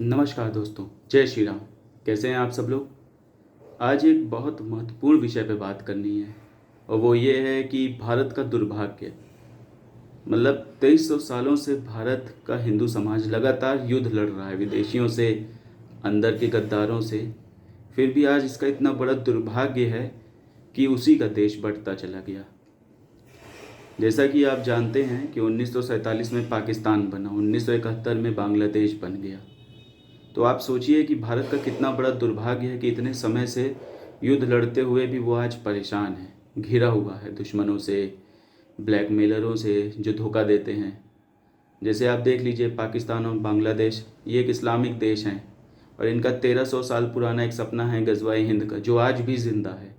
नमस्कार दोस्तों, जय श्री राम। कैसे हैं आप सब लोग। आज एक बहुत महत्वपूर्ण विषय पे बात करनी है और वो ये है कि भारत का दुर्भाग्य। मतलब 2300 सालों से भारत का हिंदू समाज लगातार युद्ध लड़ रहा है विदेशियों से, अंदर के गद्दारों से। फिर भी आज इसका इतना बड़ा दुर्भाग्य है कि उसी का देश बढ़ता चला गया। जैसा कि आप जानते हैं कि 1947 में पाकिस्तान बना, 1971 में बांग्लादेश बन गया। तो आप सोचिए कि भारत का कितना बड़ा दुर्भाग्य है कि इतने समय से युद्ध लड़ते हुए भी वो आज परेशान है, घिरा हुआ है दुश्मनों से, ब्लैकमेलरों से जो धोखा देते हैं। जैसे आप देख लीजिए, पाकिस्तान और बांग्लादेश ये एक इस्लामिक देश हैं और इनका 1300 साल पुराना एक सपना है गजवाए हिंद का, जो आज भी जिंदा है।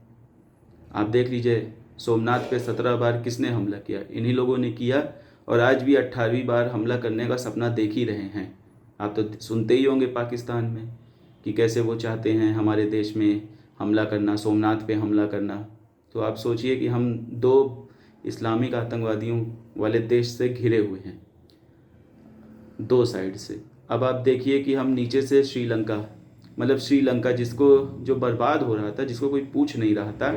आप देख लीजिए, सोमनाथ पे 17 बार किसने हमला किया? इन्हीं लोगों ने किया और आज भी 18वीं बार हमला करने का सपना देख ही रहे हैं। आप तो सुनते ही होंगे पाकिस्तान में कि कैसे वो चाहते हैं हमारे देश में हमला करना, सोमनाथ पे हमला करना। तो आप सोचिए कि हम दो इस्लामिक आतंकवादियों वाले देश से घिरे हुए हैं, दो साइड से। अब आप देखिए कि हम नीचे से श्रीलंका, मतलब श्रीलंका जिसको जो बर्बाद हो रहा था, जिसको कोई पूछ नहीं रहा था,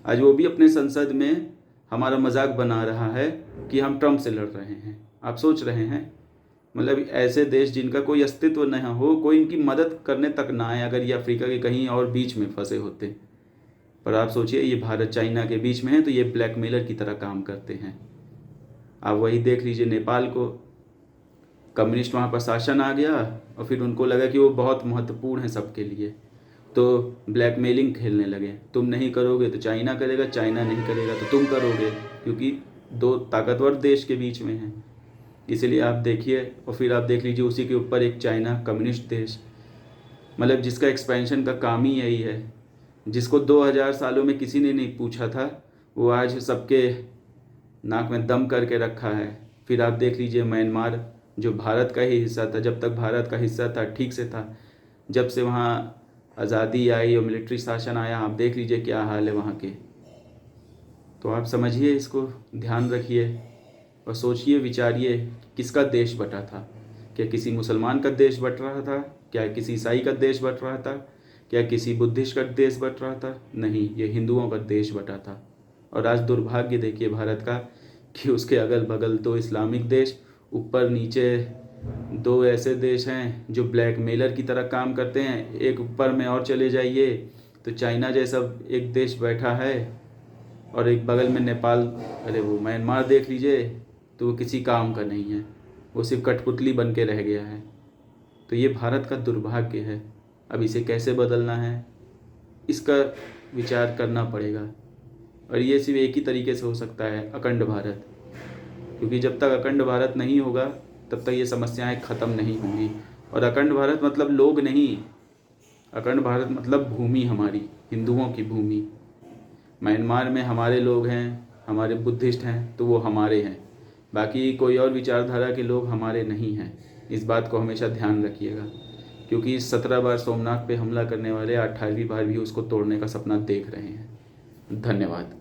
आज वो भी अपने संसद में हमारा मजाक बना रहा है कि हम ट्रंप से लड़ रहे हैं। आप सोच रहे हैं, मतलब ऐसे देश जिनका कोई अस्तित्व न हो, कोई इनकी मदद करने तक ना आए, अगर ये अफ्रीका के कहीं और बीच में फंसे होते। पर आप सोचिए, ये भारत चाइना के बीच में है तो ये ब्लैकमेलर की तरह काम करते हैं। आप वही देख लीजिए, नेपाल को कम्युनिस्ट वहाँ पर शासन आ गया और फिर उनको लगा कि वो बहुत महत्वपूर्ण है सबके लिए, तो ब्लैकमेलिंग खेलने लगे। तुम नहीं करोगे तो चाइना करेगा, चाइना नहीं करेगा तो तुम करोगे, क्योंकि दो ताकतवर देश के बीच में है। इसीलिए आप देखिए, और फिर आप देख लीजिए उसी के ऊपर एक चाइना कम्युनिस्ट देश, मतलब जिसका एक्सपेंशन का काम ही यही है, जिसको 2000 सालों में किसी ने नहीं पूछा था, वो आज सबके नाक में दम करके रखा है। फिर आप देख लीजिए म्यांमार, जो भारत का ही हिस्सा था, जब तक भारत का हिस्सा था ठीक से था, जब से वहाँ आज़ादी आई और मिलिट्री शासन आया, आप देख लीजिए क्या हाल है वहाँ के। तो आप समझिए, इसको ध्यान रखिए और सोचिए, विचारिए, किसका देश बटा था। क्या किसी मुसलमान का देश बट रहा था? क्या किसी ईसाई का देश बट रहा था? क्या किसी बुद्धिस्ट का देश बट रहा था? नहीं, ये हिंदुओं का देश बटा था। और आज दुर्भाग्य देखिए भारत का कि उसके अगल बगल दो इस्लामिक देश, ऊपर नीचे दो ऐसे देश हैं जो ब्लैकमेलर की तरह काम करते हैं। एक ऊपर में और चले जाइए तो चाइना जैसा एक देश बैठा है, और एक बगल में नेपाल, अरे वो म्यांमार देख लीजिए, तो वो किसी काम का नहीं है, वो सिर्फ कठपुतली बन के रह गया है। तो ये भारत का दुर्भाग्य है। अब इसे कैसे बदलना है, इसका विचार करना पड़ेगा। और ये सिर्फ एक ही तरीके से हो सकता है, अखंड भारत। क्योंकि जब तक अखंड भारत नहीं होगा तब तक ये समस्याएं ख़त्म नहीं होंगी। और अखंड भारत मतलब लोग नहीं, अखंड भारत मतलब भूमि, हमारी हिंदुओं की भूमि। म्यांमार में हमारे लोग हैं, हमारे बुद्धिस्ट हैं तो वो हमारे हैं, बाकी कोई और विचारधारा के लोग हमारे नहीं हैं। इस बात को हमेशा ध्यान रखिएगा, क्योंकि 17 बार सोमनाथ पे हमला करने वाले 18वीं बार भी उसको तोड़ने का सपना देख रहे हैं। धन्यवाद।